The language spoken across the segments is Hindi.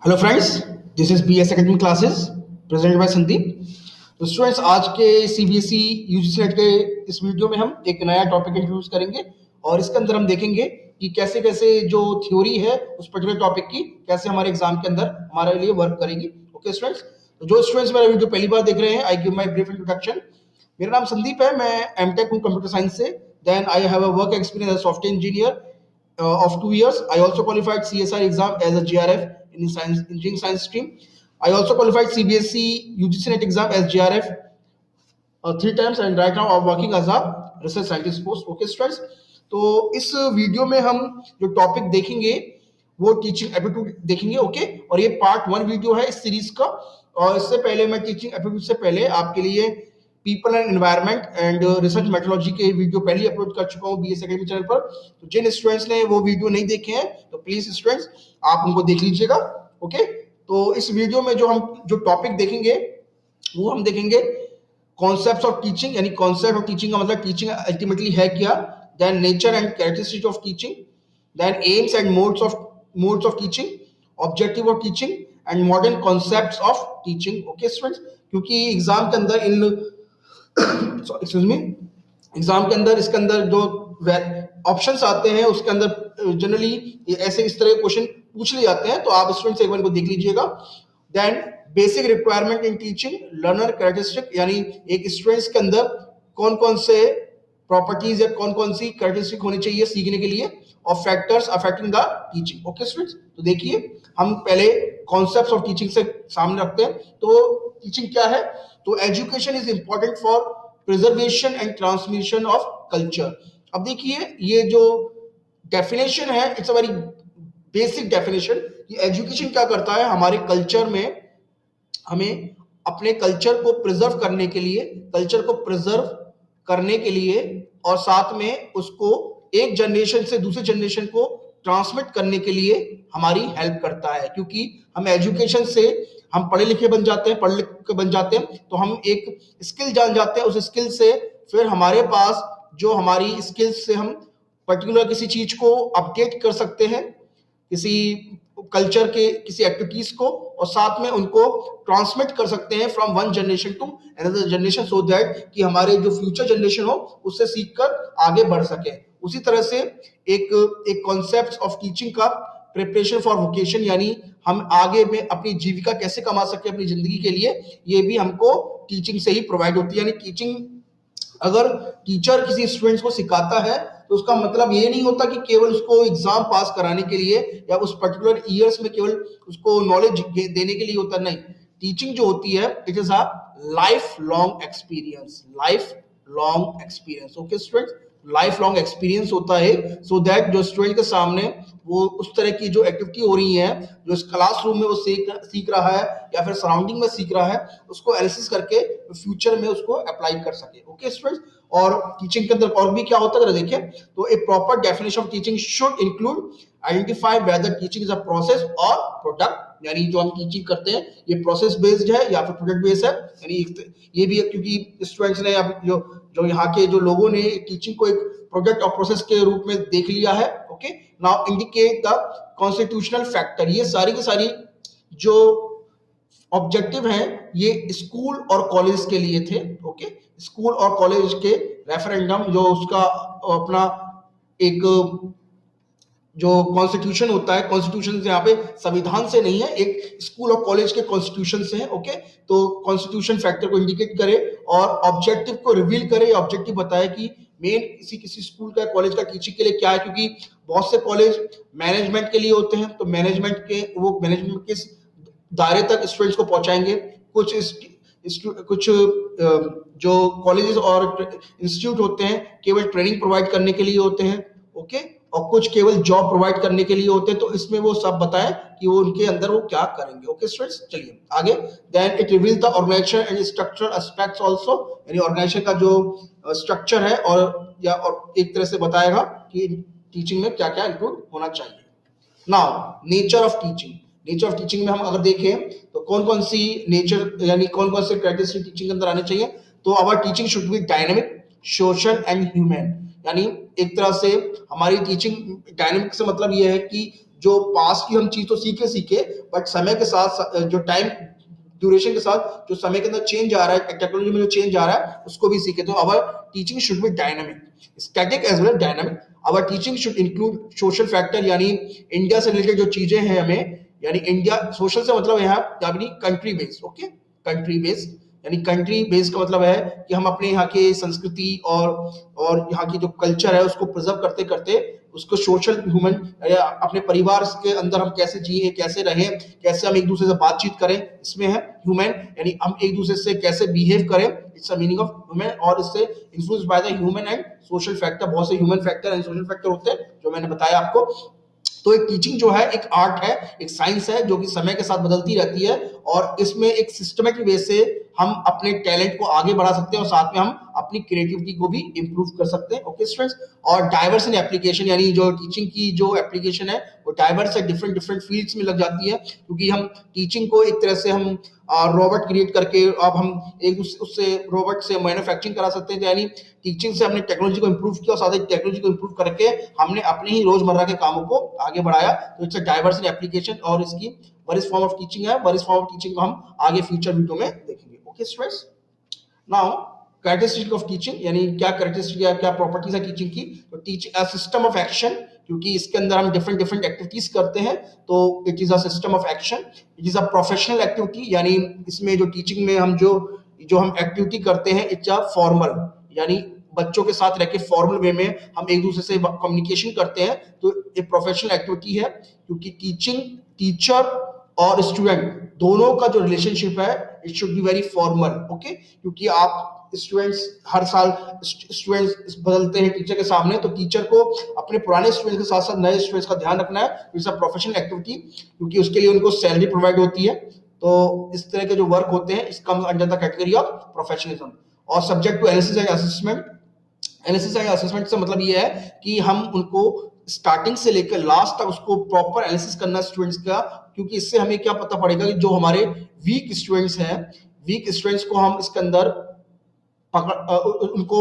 Hello friends, this is B S Academy classes presented by Sandeep. तो स्टूडेंट्स, आज के सीबीएसई यूजीसी नेट के इस वीडियो में हम एक नया टॉपिक इंट्रोड्यूस करेंगे और इसके अंदर हम देखेंगे कि कैसे कैसे जो थ्योरी है उस पर्टिकुलर टॉपिक की कैसे हमारे एग्जाम के अंदर हमारे लिए वर्क करेगी। ओके स्टूडेंट्स, तो जो स्टूडेंट्स मेरा वीडियो पहली बार देख रहे हैं, I give my brief introduction. मेरा नाम संदीप है, मैं एमटेक हूँ कंप्यूटर साइंस से। Then I have a work experience as software engineer of 2 years. I also qualified CSR exam as a GRF in science engineering science stream. I also qualified CBSE UGC NET exam as GRF 3 times, and right now I'm working as a research scientist post. Okay students, तो इस वीडियो में हम जो टॉपिक देखेंगे वो टीचिंग एप्टीट्यूड देखेंगे। ओके, और ये पार्ट 1 वीडियो है इस सीरीज का। और इससे पहले मैं टीचिंग एप्टीट्यूड से पहले आपके लिए people and environment and research methodology के वीडियो पहले अपलोड कर चुका हूँ बीएस एकेडमी चैनल पर। तो जिन स्टूडेंट्स ने वो वीडियो नहीं देखे हैं तो प्लीज स्टूडेंट्स आप उनको देख लीजिएगा। ओके, तो इस वीडियो में जो टॉपिक देखेंगे वो हम देखेंगे कॉन्सेप्ट्स ऑफ टीचिंग, यानी कॉन्सेप्ट ऑफ टीचिंग का मतलब टीचिंग अल्टीमेटली है क्या। Then nature and characteristic of teaching, then aims and modes of teaching, objective of teaching and modern concepts of teaching. Okay students, क्योंकि एग्जाम के अंदर इन एक्सक्यूज मी एग्जाम के अंदर इसके अंदर जो ऑप्शंस आते हैं उसके अंदर जनरली ऐसे इस तरह के क्वेश्चन पूछ लिए जाते हैं, तो आप स्टूडेंट्स एक बार को देख लीजिएगा। Then basic requirement in teaching, learner characteristic, यानी एक स्टूडेंट्स के अंदर कौन कौन से प्रॉपर्टीज या कौन कौन सी कैरेक्टरिस्टिक होनी चाहिए सीखने के लिए, और factors affecting the teaching. Okay students, तो देखिए हम पहले कॉन्सेप्ट्स ऑफ टीचिंग से सामने रखते हैं। तो टीचिंग क्या है, तो education is important for preservation and transmission of culture. अब देखिए ये जो डेफिनेशन है, it's a very basic definition. कि एजुकेशन क्या करता है, हमारे कल्चर में हमें अपने कल्चर को प्रिजर्व करने के लिए, और साथ में उसको एक जनरेशन से दूसरे जनरेशन को ट्रांसमिट करने के लिए हमारी हेल्प करता है। क्योंकि हम एजुकेशन से हम पढ़े लिखे बन जाते हैं, तो हम एक स्किल जान जाते हैं। उस स्किल से फिर हमारे पास जो हमारी स्किल्स से हम पर्टिकुलर किसी चीज को अपडेट कर सकते हैं, किसी कल्चर के किसी एक्टिविटीज को, और साथ में उनको ट्रांसमिट कर सकते हैं from one generation to another generation, so that कि हमारे जो फ्यूचर जनरेशन हो उससे सीखकर आगे बढ़ सके। उसी तरह से एक कॉन्सेप्ट ऑफ टीचिंग का प्रिपरेशन फॉर वोकेशन, यानी हम आगे में अपनी जीविका कैसे कमा सके अपनी जिंदगी के लिए, ये भी हमको टीचिंग से ही प्रोवाइड होती है। यानी टीचिंग, अगर टीचर किसी स्टूडेंट्स को सिखाता है तो उसका मतलब ये नहीं होता कि केवल उसको एग्जाम पास कराने के लिए या उस पर्टिकुलर ईयर्स में केवल उसको नॉलेज देने के लिए होता नहीं। टीचिंग जो होती है, it is a life long experience. Okay students, life long experience होता है, सो दैट जो स्टूडेंट के सामने वो उस तरह की जो एक्टिविटी हो रही है, जो इस क्लासरूम में वो सीख रहा है या फिर सराउंडिंग में सीख रहा है, उसको एनालिसिस करके फ्यूचर में उसको अप्लाई कर सके। ओके स्टूडेंट्स, और टीचिंग के अंदर और भी क्या होता है अगर देखें तो a proper definition of teaching should include identify whether teaching is a process और प्रोडक्ट, यानी जो हम टीचिंग करते हैं ये प्रोसेस बेस्ड है या फिर प्रोडक्ट बेस्ड है। यानी ये भी है, क्योंकि स्टूडेंट्स ने अब जो जो यहाँ के जो लोगों ने टीचिंग को एक प्रोडक्ट और प्रोसेस के रूप में देख लिया है। Okay, now indicate the constitutional factor. ये सारी की सारी जो ऑब्जेक्टिव हैं ये स्कूल और कॉलेज के लिए थे। ओके, स्कूल और कॉलेज के रेफरेंडम जो उसका अपना एक जो कॉन्स्टिट्यूशन होता है, कॉन्स्टिट्यूशन यहाँ पे संविधान से नहीं है, एक स्कूल और कॉलेज के कॉन्स्टिट्यूशन से है। ओके, तो कॉन्स्टिट्यूशन फैक्टर को इंडिकेट करे और ऑब्जेक्टिव को रिवील करे, ऑब्जेक्टिव बताए कि मेन किसी स्कूल का कॉलेज का टीचिंग के लिए क्या है। क्योंकि बहुत से कॉलेज मैनेजमेंट के लिए होते हैं, तो मैनेजमेंट के दायरे तक स्टूडेंट्स को पहुंचाएंगे। कुछ जो कॉलेजेस और इंस्टीट्यूट होते हैं केवल ट्रेनिंग प्रोवाइड करने के लिए होते हैं। ओके, और कुछ केवल जॉब प्रोवाइड करने के लिए होते हैं। तो इसमें वो सब बताएं कि वो उनके अंदर वो क्या करेंगे। ओके स्टूडेंट्स, चलिए आगे। Then it reveals the organization and structural aspects also, यानी ऑर्गेनाइजेशन का जो स्ट्रक्चर है और एक तरह से बताएगा कि टीचिंग में क्या क्या इंक्लूड होना चाहिए। नाउ नेचर ऑफ टीचिंग में हम अगर देखें तो कौन कौन सी नेचर यानी कौन कौन से कैरेक्टरिस्टिक टीचिंग के अंदर आने चाहिए। तो our teaching should be dynamic, social and human. यानी एक तरह से हमारी टीचिंग डायनेमिक से मतलब ये है कि जो पास्ट की हम चीज तो सीखे, बट समय के साथ जो टाइम ड्यूरेशन के साथ जो समय के अंदर चेंज आ रहा है, टेक्नोलॉजी में जो चेंज आ रहा है उसको भी सीखे। तो our teaching should be dynamic, static as well dynamic. Our teaching should include social factor, यानी इंडिया से रिलेटेड जो चीजें हैं हमें, यानी इंडिया सोशल से मतलब यहाँ यानी country based, okay, country based, यानी कंट्री बेस्ड का मतलब है कि हम अपने यहाँ की संस्कृति और यहाँ की जो कल्चर है उसको प्रिजर्व करते करते उसको सोशल ह्यूमन, अपने परिवार के अंदर हम कैसे जिए, कैसे रहें, कैसे हम एक दूसरे से बातचीत करें, इसमें है ह्यूमन, यानी हम एक दूसरे से कैसे बिहेव करें, it's a meaning of human. और इससे influence by the human and social factor, बहुत से human factor and social factor होते हैं जो मैंने बताया आपको। तो एक टीचिंग जो है एक आर्ट है, एक साइंस है जो कि समय के साथ बदलती रहती है, और इसमें एक सिस्टमेटिक वे से हम अपने टैलेंट को आगे बढ़ा सकते हैं और साथ में हम अपनी क्रिएटिविटी को भी इंप्रूव कर सकते हैं, ओके स्टूडेंट्स। और डाइवर्स इन एप्लीकेशन, यानी जो टीचिंग की जो एप्लीकेशन है वो डाइवर्स है, डिफरेंट डिफरेंट फील्ड्स में लग जाती है, क्योंकि हम टीचिंग को एक तरह से हम रोबोट क्रिएट करके अब हम एक उससे रोबोट से मैन्युफैक्चरिंग करा सकते हैं, यानी टीचिंग से हमने टेक्नोलॉजी को इंप्रूव किया और साथ ही टेक्नोलॉजी को इंप्रूव करके हमने अपने ही रोजमर्रा के कामों को आगे बढ़ाया। तो it's a diverse in application, और इसकी वरिस फॉर्म ऑफ टीचिंग है, वरिस फॉर्म ऑफ टीचिंग को हम आगे फ्यूचर वीडियो में देखेंगे, okay students. Now characteristic of teaching, यानी क्या कैरेक्टरिस्टिक है, क्या प्रॉपर्टीज है टीचिंग की। तो teaching a system of action, क्योंकि इसके अंदर हम डिफरेंट डिफरेंट एक्टिविटीज करते हैं, तो it is a system of action. It is a professional activity, यानी इसमें जो टीचिंग में हम जो जो हम एक्टिविटी करते हैं इट्स अ फॉर्मल, यानी बच्चों के साथ रह के फॉर्मल वे में हम एक दूसरे से कम्युनिकेशन करते हैं, तो एक प्रोफेशनल एक्टिविटी है। क्योंकि टीचिंग, टीचर और स्टूडेंट दोनों का जो रिलेशनशिप है it should be very formal, okay. क्योंकि आप स्टूडेंट्स हर साल स्टूडेंट्स बदलते हैं टीचर के सामने, तो टीचर को अपने पुराने स्टूडेंट्स के साथ साथ नए स्टूडेंट्स का ध्यान रखना है। इट्स अ प्रोफेशनल एक्टिविटी, क्योंकि उसके लिए उनको सैलरी प्रोवाइड होती है। तो इस तरह के जो वर्क होते हैं इस comes under the category of professionalism. और subject to analysis and assessment, analysis and assessment से मतलब ये है कि हम उनको स्टार्टिंग से लेकर लास्ट तक उसको प्रॉपर एनालिसिस करना स्टूडेंट्स का, क्योंकि इससे हमें क्या पता पड़ेगा कि जो हमारे वीक स्टूडेंट्स हैं, वीक स्टूडेंट्स को हम इसके अंदर उनको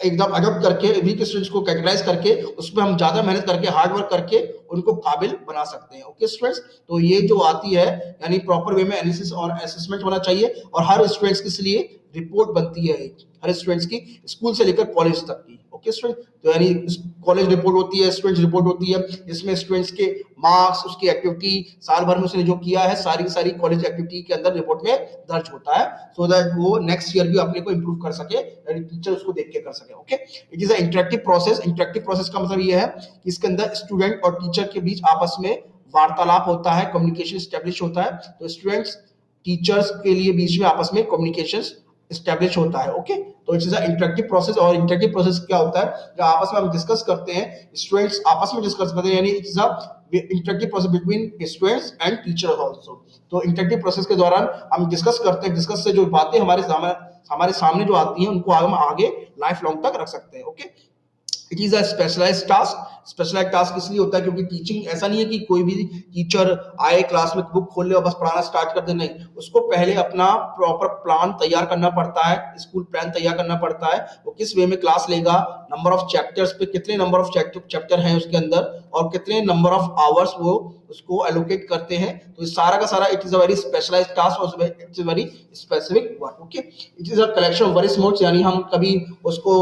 एकदम अडॉप्ट करके वीक स्टूडेंट्स को कैटेगराइज करके उसमें हम ज्यादा मेहनत करके हार्ड वर्क करके उनको काबिल बना सकते हैं, ओके स्टूडेंट्स। तो ये जो आती है यानी प्रॉपर वे में एनालिसिस और असेसमेंट होना चाहिए, और हर स्टूडेंट्स के लिए रिपोर्ट बनती है हर स्टूडेंट्स की, स्कूल से लेकर कॉलेज तक की, ओके स्टूडेंट। तो यानी कॉलेज रिपोर्ट होती है, स्टूडेंट्स रिपोर्ट होती है, जिसमें स्टूडेंट्स के मार्क्स, उसकी एक्टिविटी, साल भर में उसने जो किया है सारी की सारी कॉलेज एक्टिविटी के अंदर रिपोर्ट में दर्ज होता है, सो दैट वो नेक्स्ट ईयर भी अपने को इंप्रूव कर सके, यानी टीचर उसको देख के कर सके, okay. It is a interactive process. Interactive process का मतलब ये है कि इसके अंदर स्टूडेंट और टीचर के बीच आपस में वार्तालाप होता है, कम्युनिकेशन स्टैब्लिश होता है। तो स्टूडेंट्स टीचर्स के लिए बीच में आपस में कम्युनिकेशन स्टैब्लिश होता है, ओके। तो इट्स अ इंटरेक्टिव प्रोसेस। और इंटरेक्टिव प्रोसेस क्या होता है, जो आपस में हम डिस्कस करते हैं, स्टूडेंट्स आपस में डिस्कस करते हैं, यानी it's a interactive process between students and teacher also. तो इंटरेक्टिव प्रोसेस के दौरान हम डिस्कस करते हैं, डिस्कस से जो बातें हमारे सामने जो आती हैं उनको हम आगे लाइफ लॉन्ग तक रख सकते हैं, okay. It is a specialised task. Specialised task इसलिए होता है क्योंकि टीचिंग ऐसा नहीं है कि कोई भी टीचर आए क्लास में बुक खोल ले और बस पढ़ाना स्टार्ट कर दे, नहीं, उसको पहले अपना प्रॉपर प्लान तैयार करना पड़ता है, स्कूल प्लान तैयार करना पड़ता है, वो किस वे में क्लास लेगा, नंबर ऑफ चैप्टर्स पे कितने नंबर ऑफ चैप्टर हैं उसके अंदर, और कितने नंबर ऑफ आवर्स वो उसको एलोकेट करते हैं। तो इस सारा का सारा it is a very specialised task और it's a very specific work, okay. It is a collection of various notes, यानी हम कभी उसको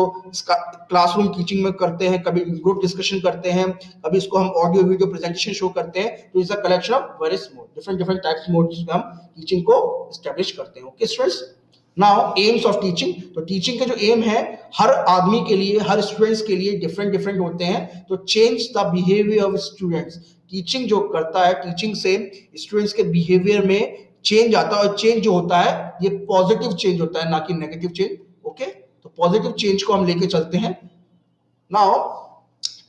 क्लासरूम टीचिंग में करते हैं, कभी ग्रुप डिस्कशन करते हैं, कभी इसको हम ऑडियो वीडियो प्रेजेंटेशन शो करते हैं। तो it's a collection of various mode, different different types modes में हम टीचिंग को एस्टैब्लिश करते हैं, okay students. Now AIIMS of teaching. तो टीचिंग के जो एम है हर आदमी के लिए, हर स्टूडेंट्स के लिए डिफरेंट डिफरेंट होते हैं। तो change the behaviour of students, teaching जो करता है, टीचिंग से स्टूडेंट्स के बिहेवियर में चेंज आता है, और चेंज जो होता है ये पॉजिटिव चेंज होता है, ना कि नेगेटिव चेंज, ओके। तो पॉजिटिव चेंज को हम लेके चलते हैं। नाउ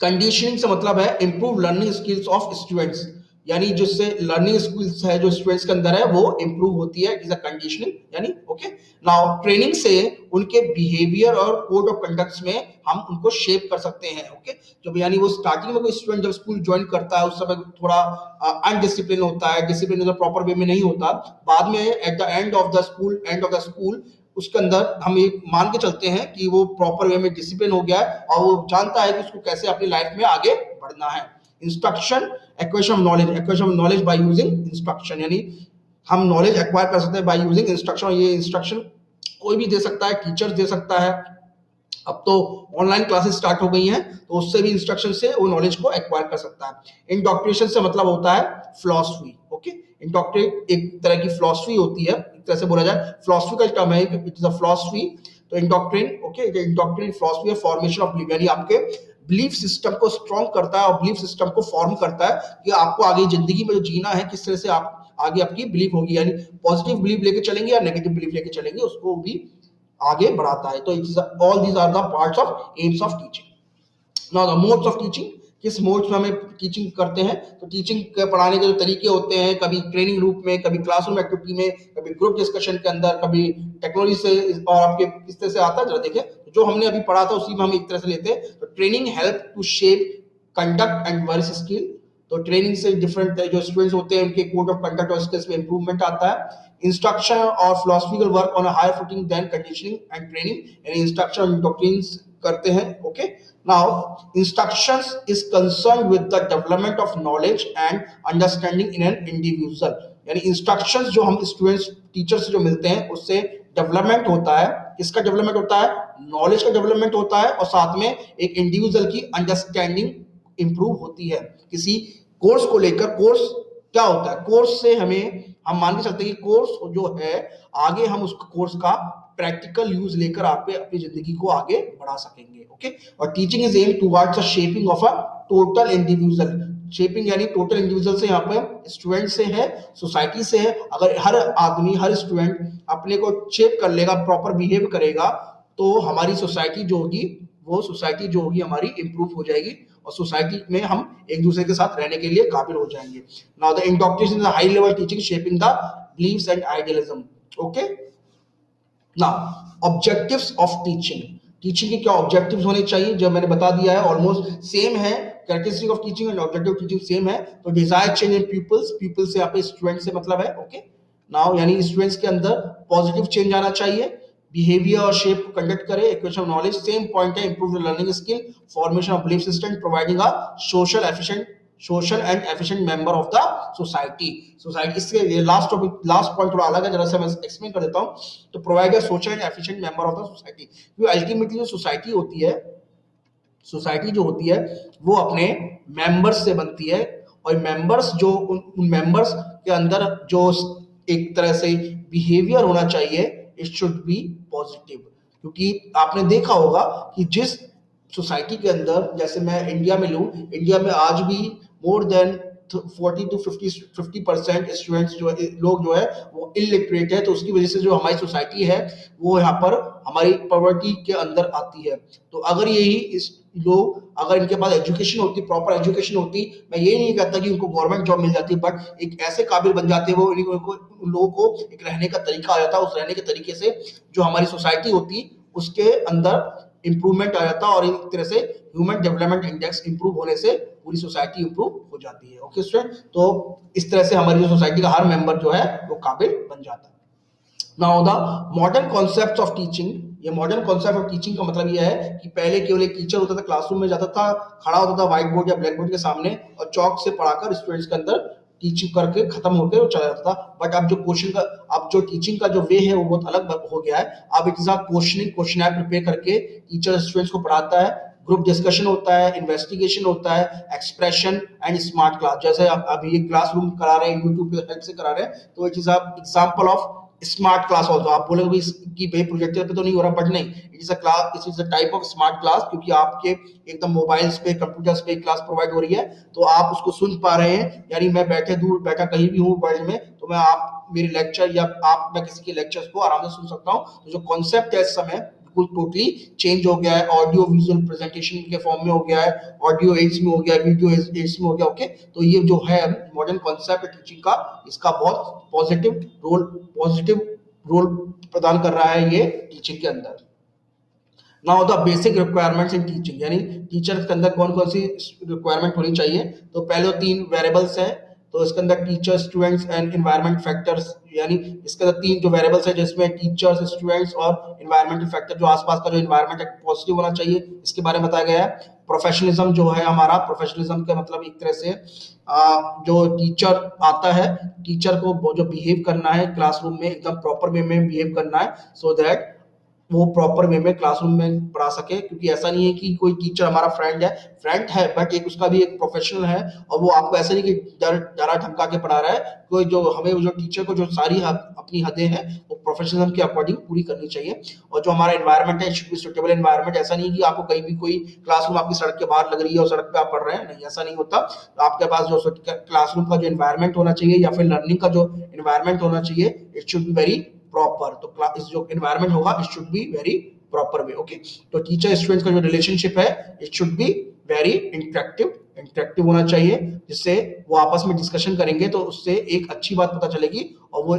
कंडीशनिंग से मतलब है improve learning skills of students, यानी जिससे लर्निंग स्किल्स है जो स्टूडेंट्स के अंदर है वो इंप्रूव होती है, इट इज अ कंडीशनिंग, यानी ओके। नाउ ट्रेनिंग से उनके बिहेवियर और कोड ऑफ कंडक्ट्स में हम उनको शेप कर सकते हैं, ओके। जब यानी वो स्टार्टिंग में कोई स्टूडेंट जब स्कूल ज्वाइन करता है उस समय थोड़ा अनडिसिप्लिन होता है, डिसिप्लिन प्रॉपर वे में नहीं होता, बाद में at the end of the school उसके अंदर हम ये मान के चलते हैं कि वो प्रॉपर वे में डिसिप्लिन हो गया है और वो जानता है कि उसको कैसे अपनी लाइफ में आगे बढ़ना है। Instruction, equation of knowledge, equation of knowledge by using instruction, यानी हम नॉलेज एक्वायर कर सकते हैं बाय यूजिंग इंस्ट्रक्शन। ये इंस्ट्रक्शन कोई भी दे सकता है, टीचर दे सकता है। अब तो ऑनलाइन क्लासेस स्टार्ट हो गई हैं, तो उससे भी इंस्ट्रक्शन से वो नॉलेज को एक्वायर कर सकता है। इंडोक्ट्रिनेशन से मतलब होता है फिलॉसफी। ओके, इंडोक्ट्रिनेट एक तरह की फिलॉसफी होती है, एक तरह से बोला जाए फिलॉसफी का टर्म है, इट इज अ फिलॉसफी। तो इंडोक्ट्रिन, ओके, इंडोक्ट्रिन फिलॉसफी है फॉर्मेशन ऑफ बिलीफ, यानी आपके बिलीफ सिस्टम को स्ट्रॉन्ग करता है और बिलीफ सिस्टम को फॉर्म करता है कि आपको आगे जिंदगी में जो जीना है, किस तरह से आप आगे आपकी बिलीफ होगी, यानी पॉजिटिव बिलीफ लेके चलेंगे या नेगेटिव बिलीफ लेके चलेंगे, उसको भी आगे बढ़ाता है। तो all these are the parts of aims of teaching. Now the modes of teaching, किस मोड्स में हमें टीचिंग करते हैं, तो टीचिंग के पढ़ाने के जो तरीके होते हैं, कभी ट्रेनिंग रूप में, कभी क्लासरूम एक्टिविटी में, कभी ग्रुप डिस्कशन के अंदर, कभी टेक्नोलॉजी से, और आपके किस तरह से आता है जरा देखें। जो हमने अभी पढ़ा था उसी में हम एक तरह से लेते हैं। तो training help to shape conduct and verse skill. तो ट्रेनिंग से डिफरेंट जो स्टूडेंट्स होते हैं उनके कोड ऑफ कंडक्ट और स्किल्स में इंप्रूवमेंट आता है। इंस्ट्रक्शन और philosophical work on a higher footing than conditioning and training, यानी इंस्ट्रक्शन डॉक्ट्रिन्स करते हैं। Okay, now instructions is concern with the development of knowledge and understanding in an individual, यानी इंस्ट्रक्शंस जो हम स्टूडेंट्स टीचर से जो मिलते हैं उससे डेवलपमेंट होता है। किसका डेवलपमेंट होता है? नॉलेज का डेवलपमेंट होता है, और साथ में एक इंडिविजुअल की अंडरस्टैंडिंग इंप्रूव होती है किसी कोर्स को लेकर। कोर्स क्या होता है? कोर्स से हमें हम मान के चलते हैं कि कोर्स जो है, आगे हम उस कोर्स का प्रैक्टिकल यूज लेकर आप अपनी जिंदगी को आगे बढ़ा सकेंगे। ओके, और teaching is aim towards a shaping of a total individual. Shaping यानी टोटल इंडिविजुअल से यहाँ पे स्टूडेंट से है, सोसाइटी से है। अगर हर आदमी, हर स्टूडेंट अपने को शेप कर लेगा, प्रॉपर बिहेव करेगा, तो हमारी सोसाइटी जो होगी, वो सोसाइटी जो होगी हमारी इंप्रूव हो जाएगी, और सोसाइटी में हम एक दूसरे के साथ रहने के लिए काबिल हो जाएंगे। Now the indoctrination is a high level teaching shaping the beliefs and idealism. Okay, now objectives of teaching. Teaching के क्या ऑब्जेक्टिव्स होने चाहिए, जो मैंने बता दिया है, ऑलमोस्ट सेम है। Characteristic of teaching and objective teaching same है। तो desire change in peoples, people से यहाँ पे स्टूडेंट से मतलब है। ओके, नाउ यानी स्टूडेंट्स के अंदर पॉजिटिव चेंज आना चाहिए, बिहेवियर और शेप को कंडक्ट करे, equation of knowledge same point है, improve the learning skill, formation of belief system, providing a social and efficient member of the society. Society, इसके ये लास्ट टॉपिक, लास्ट पॉइंट थोड़ा अलग है, जरा सा मैं एक्सप्लेन कर देता हूं। तो provide a social and efficient member of the society, क्योंकि अल्टीमेटली जो सोसाइटी होती है, सोसाइटी जो होती है वो अपने मेंबर्स से बनती है, और मेंबर्स जो उन मेंबर्स के अंदर जो एक तरह से बिहेवियर होना चाहिए, इट शुड बी पॉजिटिव। क्योंकि आपने देखा होगा कि जिस सोसाइटी के अंदर, जैसे मैं इंडिया में लूं, इंडिया में आज भी मोर देन 40 to 50% स्टूडेंट्स जो लोग जो है वो इलिटरेट है। तो उसकी वजह से जो हमारी सोसाइटी है वो यहाँ पर हमारी पॉवर्टी के अंदर आती है। तो अगर यही इस लोग, अगर इनके पास एजुकेशन होती, प्रॉपर एजुकेशन होती, मैं ये नहीं कहता कि उनको गवर्नमेंट जॉब मिल जाती, बट एक ऐसे काबिल बन जाते वो, उन लोगों को एक रहने का तरीका आ जाता, उस रहने के तरीके से जो हमारी सोसाइटी होती उसके अंदर इंप्रूवमेंट आ जाता, और एक तरह से ह्यूमन डेवलपमेंट इंडेक्स इंप्रूव होने से पूरी सोसाइटी इंप्रूव हो जाती है। ओके स्टूडेंट, तो इस तरह से हमारी जो सोसाइटी का हर मेंबर जो है वो काबिल बन जाता है। Now the modern concept of teaching. ये मॉडर्न कॉन्सेप्ट ऑफ टीचिंग का मतलब ये है कि पहले केवल एक टीचर होता था, क्लासरूम में जाता था, खड़ा होता था व्हाइट बोर्ड या ब्लैक बोर्ड के सामने, और चौक से पढ़ाकर स्टूडेंट्स के अंदर टीचिंग करके खत्म होकर वो चला जाता था। बट अब जो क्वेश्चन का, अब जो टीचिंग का जो वे है वो बहुत अलग हो गया है। अब it is a questioner prepare करके टीचर स्टूडेंट्स को पढ़ाता है, ग्रुप डिस्कशन होता है, इन्वेस्टिगेशन होता है, एक्सप्रेशन एंड स्मार्ट क्लास। जैसे अब अभी ये क्लासरूम करा रहे हैं, यूट्यूब की हेल्प से करा रहे हैं, तो it is a example of smart class. Also आप बोलोगे कि भाई प्रोजेक्टर पे तो नहीं हो रहा, बट नहीं, it is a class, it is a type of smart class, क्योंकि आपके एकदम मोबाइल्स पे, कंप्यूटर्स पे क्लास प्रोवाइड हो रही है, तो आप उसको सुन पा रहे हैं। यानी मैं बैठे दूर बैठा कहीं भी हूँ वर्ल्ड में, तो मैं आप मेरे लेक्चर या आप मैं किसी के लेक्चर्स को आराम से सुन सकता हूँ। तो जो कॉन्सेप्ट है इस समय बिल्कुल टोटली चेंज हो गया है, ऑडियो विजुअल प्रेजेंटेशन के फॉर्म में हो गया है, ऑडियो एड्स में हो गया, वीडियो एड्स में हो गया। ओके, तो ये जो है मॉडर्न कॉन्सेप्ट टीचिंग का, इसका बहुत पॉजिटिव रोल प्रदान कर रहा है ये टीचिंग के अंदर। Now the basic requirements in teaching, यानी टीचर के अंदर कौन कौन सी रिक्वायरमेंट होनी चाहिए। तो पहले 3 वेरिएबल्स हैं, तो इसके अंदर teacher, students and environment factors, यानी इसके अंदर 3 जो वेरिएबल्स है जिसमें टीचर्स, स्टूडेंट्स और एनवायरमेंटल फैक्टर, जो आसपास का जो एनवायरमेंट है पॉजिटिव होना चाहिए, इसके बारे में बताया गया है। प्रोफेशनलिज्म जो है हमारा, प्रोफेशनलिज्म का मतलब एक तरह से जो टीचर आता है, टीचर को वो जो बिहेव करना है क्लासरूम में एकदम प्रॉपर वे में बिहेव करना है, सो दैट वो प्रॉपर वे में क्लासरूम में पढ़ा सके। क्योंकि ऐसा नहीं है कि कोई टीचर हमारा फ्रेंड है बट एक उसका भी एक प्रोफेशनल है, और वो आपको ऐसा नहीं कि डरा धमका के पढ़ा रहा है। कोई जो हमें जो टीचर को जो सारी अपनी हदें हैं वो प्रोफेशनलिज्म के अकॉर्डिंग पूरी करनी चाहिए। और जो हमारा एनवायरनमेंट है, शुड बी सुटेबल एनवायरनमेंट। ऐसा नहीं कि आपको कहीं भी कोई क्लासरूम आपकी सड़क के बाहर लग रही है और सड़क पे आप पढ़ रहे हैं, नहीं, ऐसा नहीं होता। तो आपके पास जो क्लासरूम का जो एनवायरनमेंट होना चाहिए या फिर लर्निंग का जो एनवायरनमेंट होना चाहिए, it should be very proper. तो इस जो एनवायरनमेंट होगा it should be very proper way. Okay, तो टीचर स्टूडेंट्स का जो रिलेशनशिप है it should be very interactive होना चाहिए, जिससे वो आपस में डिस्कशन करेंगे तो उससे एक अच्छी बात पता चलेगी, और वो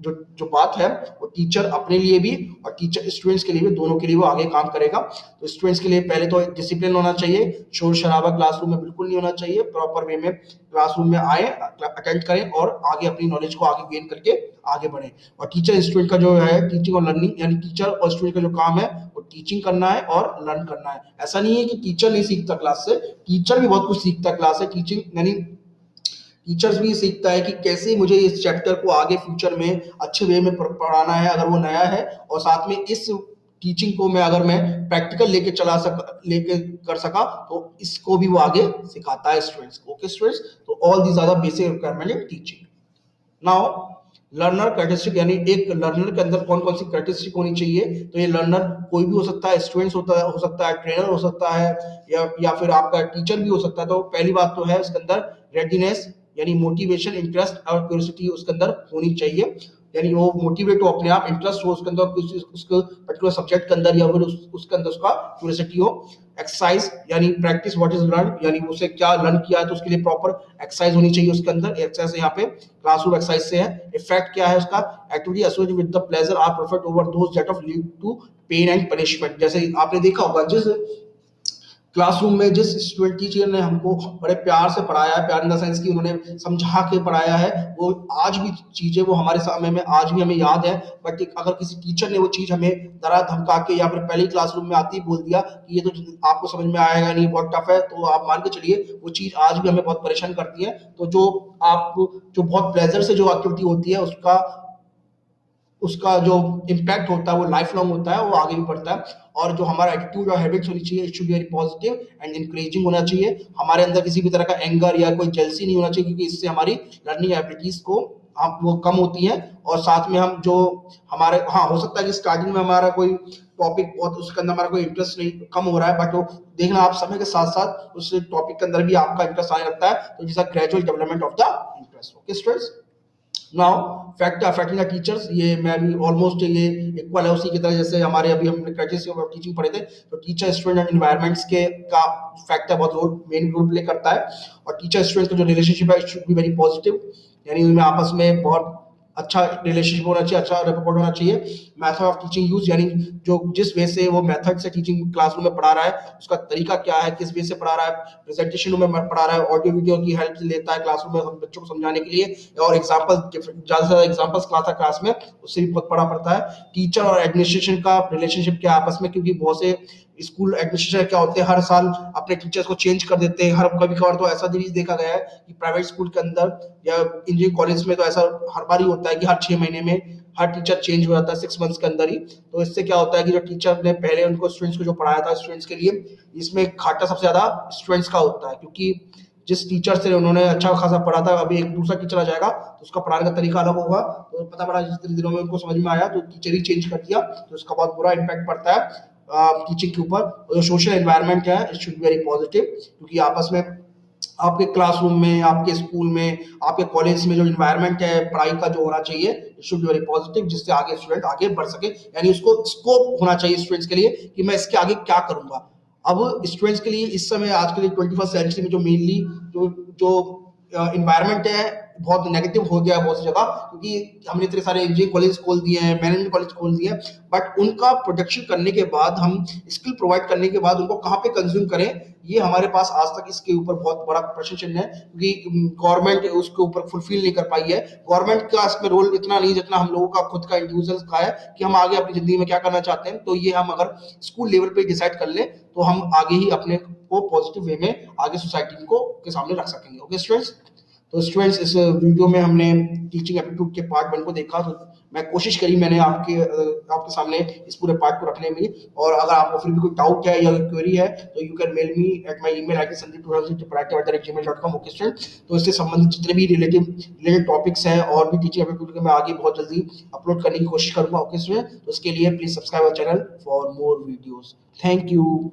जो जो बात है वो टीचर अपने लिए भी और टीचर स्टूडेंट्स के लिए भी, दोनों के लिए वो आगे काम करेगा। तो स्टूडेंट्स के लिए पहले तो डिसिप्लिन होना चाहिए, शोर शराबा क्लासरूम में बिल्कुल नहीं होना चाहिए, प्रॉपर वे में क्लासरूम में आए, अटेंड करें और आगे अपनी नॉलेज को आगे गेन करके आगे बढ़े। और टीचर स्टूडेंट का जो है टीचिंग और लर्निंग, यानी टीचर और स्टूडेंट का जो काम है वो टीचिंग करना है और लर्न करना है। ऐसा नहीं है कि टीचर नहीं सीखता क्लास से, टीचर भी बहुत कुछ सीखता है क्लास से। टीचिंग यानी टीचर्स भी सीखता है कि कैसे मुझे इस चैप्टर को आगे फ्यूचर में अच्छे वे में पढ़ाना है अगर वो नया है, और साथ में इस टीचिंग को मैं अगर मैं प्रैक्टिकल लेके कर सका तो इसको भी वो आगे सिखाता है स्टूडेंट्स को। ओके स्टूडेंट्स, तो all these are the basic requirement in teaching. Now learner characteristic, यानी एक लर्नर के अंदर कौन कौन सी कैरेक्टरिस्टिक होनी चाहिए। तो ये लर्नर कोई भी हो सकता है, स्टूडेंट्स हो सकता है, ट्रेनर हो सकता है, या फिर आपका टीचर भी हो सकता है। तो पहली बात तो है उसके अंदर रेडीनेस, यानी मोटिवेशन, इंटरेस्ट और क्यूरियोसिटी उसके अंदर होनी चाहिए। यानी वो मोटिवेट हो, अपने आप इंटरेस्ट हो उसके अंदर, उसके पर्टिकुलर सब्जेक्ट के अंदर, या फिर उसके अंदर उसका क्यूरियोसिटी हो। एक्सरसाइज यानी प्रैक्टिस व्हाट इज लर्न, यानी उसे क्या लर्न किया है तो उसके लिए प्रॉपर एक्सरसाइज होनी चाहिए उसके अंदर। एक्सरसाइज यहाँ पे क्लासरूम एक्सरसाइज से है। इफेक्ट क्या है उसका, activity associated with the pleasure are perfect over those that of lead to pain and punishment. जैसे आपने देखा होगा जिस क्लासरूम में जिस स्टूडेंट टीचर ने हमको बड़े प्यार से पढ़ाया है, प्यार इन द सेंस कि उन्होंने समझा के पढ़ाया है, वो आज भी चीजें वो हमारे समय में आज भी हमें याद है। बट अगर किसी टीचर ने वो चीज हमें डरा धमका के या फिर पहले क्लासरूम में आती ही बोल दिया कि ये तो आपको समझ में आएगा नहीं, बहुत टफ है, तो आप मान के चलिए वो चीज आज भी हमें बहुत परेशान करती है। तो जो बहुत प्लेजर से जो एक्टिविटी होती है उसका उसका जो इम्पैक्ट होता है वो लाइफ लॉन्ग होता है, वो आगे भी बढ़ता है। और जो हमारा एटीट्यूड और हैबिट्स होनी चाहिए, it should be very positive and encouraging होना चाहिए। हमारे अंदर किसी भी तरह का एंगर या कोई जेलसी नहीं होना चाहिए, क्योंकि इससे हमारी लर्निंग एबिलिटीज को हम वो कम होती हैं। और साथ में हम जो हमारे, हाँ, हो सकता है कि स्टार्टिंग में हमारा कोई टॉपिक बहुत उसके अंदर हमारा कोई इंटरेस्ट नहीं, कम हो रहा है, बट वो देखना आप समय के साथ साथ उस टॉपिक के अंदर भी आपका इंटरेस्ट आने लगता है, तो जैसा gradual development of the interest. Okay students, now factor affecting the teachers, ये मैं भी ऑलमोस्ट ये इक्वल है उसी की तरह जैसे हमारे अभी हमने क्राइटेरिया ऑफ टीचिंग पढ़े थे। तो टीचर स्टूडेंट एंड एनवायरमेंट्स के का फैक्टर बहुत मेन रोल प्ले करता है। और टीचर स्टूडेंट्स का जो रिलेशनशिप है it should be very positive, यानी उनमें आपस में बहुत अच्छा रिलेशनशिप होना चाहिए, अच्छा रेपो होना चाहिए। मेथड ऑफ टीचिंग यूज, यानी जो जिस वे से वो मेथड से टीचिंग क्लासरूम में पढ़ा रहा है उसका तरीका क्या है, किस वे से पढ़ा रहा है, प्रेजेंटेशन में पढ़ा रहा है, ऑडियो वीडियो की हेल्प लेता है क्लासरूम में बच्चों को समझाने के लिए, और एग्जाम्पल ज्यादा से ज्यादा एग्जाम्पल्स क्लास में, उससे भी बहुत पढ़ा पड़ता है। टीचर और एडमिनिस्ट्रेशन का रिलेशनशिप क्या आपस में, क्योंकि बहुत से स्कूल एडमिनिस्ट्रेशन क्या होते हैं हर साल अपने टीचर्स को चेंज कर देते हैं। हर कभी कभार तो ऐसा भी देखा गया है कि प्राइवेट स्कूल के अंदर या इंजीनियरिंग कॉलेज में तो ऐसा हर बार ही होता है कि हर 6 महीने में हर टीचर चेंज हो जाता है, 6 मंथ्स के अंदर ही। तो इससे क्या होता है कि जो टीचर ने पहले उनको स्टूडेंट्स को जो पढ़ाया था स्टूडेंट्स के लिए, इसमें घाटा सबसे ज्यादा स्टूडेंट्स का होता है, क्योंकि जिस टीचर से उन्होंने अच्छा खासा पढ़ा था अभी एक दूसरा टीचर आ जाएगा तो उसका पढ़ाने का तरीका अलग होगा। तो पता पड़ा जितने दिनों में उनको समझ में आया तो टीचर ही चेंज कर दिया, तो उसका बहुत बुरा इम्पैक्ट पड़ता है टीचिंग के ऊपर। जो सोशल एनवायरनमेंट है it should be very positive, क्योंकि आपस में आपके क्लासरूम में, आपके स्कूल में, आपके कॉलेज में जो एनवायरनमेंट है पढ़ाई का जो होना चाहिए it should be very positive, जिससे आगे स्टूडेंट आगे बढ़ सके। यानी उसको स्कोप होना चाहिए स्टूडेंट्स के लिए कि मैं इसके आगे क्या करूंगा। अब स्टूडेंट्स के लिए इस समय आज के लिए 21st सेंचुरी में जो मेनली जो जो एनवायरनमेंट है बहुत नेगेटिव हो गया है बहुत सी जगह, क्योंकि हमने इतने सारे इंजीनियरिंग कॉलेज खोल दिए हैं, मैनेजमेंट कॉलेज खोल दिए हैं, बट उनका प्रोडक्शन करने के बाद, हम स्किल प्रोवाइड करने के बाद उनको कहाँ पे कंज्यूम करें, ये हमारे पास आज तक इसके ऊपर बहुत बड़ा प्रश्न चिन्ह है, क्योंकि गवर्नमेंट उसके ऊपर फुलफिल नहीं कर पाई है। गवर्नमेंट का इसमें रोल इतना नहीं जितना हम लोगों का खुद का इंडिविजुअल का है, कि हम आगे अपनी जिंदगी में क्या करना चाहते हैं। तो ये हम अगर स्कूल लेवल पे डिसाइड कर लें, तो हम आगे ही अपने को पॉजिटिव वे में आगे सोसाइटी को के सामने रख सकेंगे। ओके स्टूडेंट्स, तो स्टूडेंट्स इस वीडियो में हमने टीचिंग एप्टीट्यूड के पार्ट 1 को देखा, तो मैं कोशिश करी मैंने आपके सामने इस पूरे पार्ट को रखने में। और अगर आपको फिर भी कोई डाउट है या क्वेरी है, तो you can mail me at my email ID sandeep2020@gmail.com। Okay student, तो इससे संबंधित जितने भी रिलेटेड टॉपिक्स हैं और भी टीचिंग एप्टीट्यूड के मैं आगे बहुत जल्दी अपलोड करने की कोशिश करूंगा। ओके स्टूडेंट, तो इसके लिए please subscribe our channel for more videos. Thank you.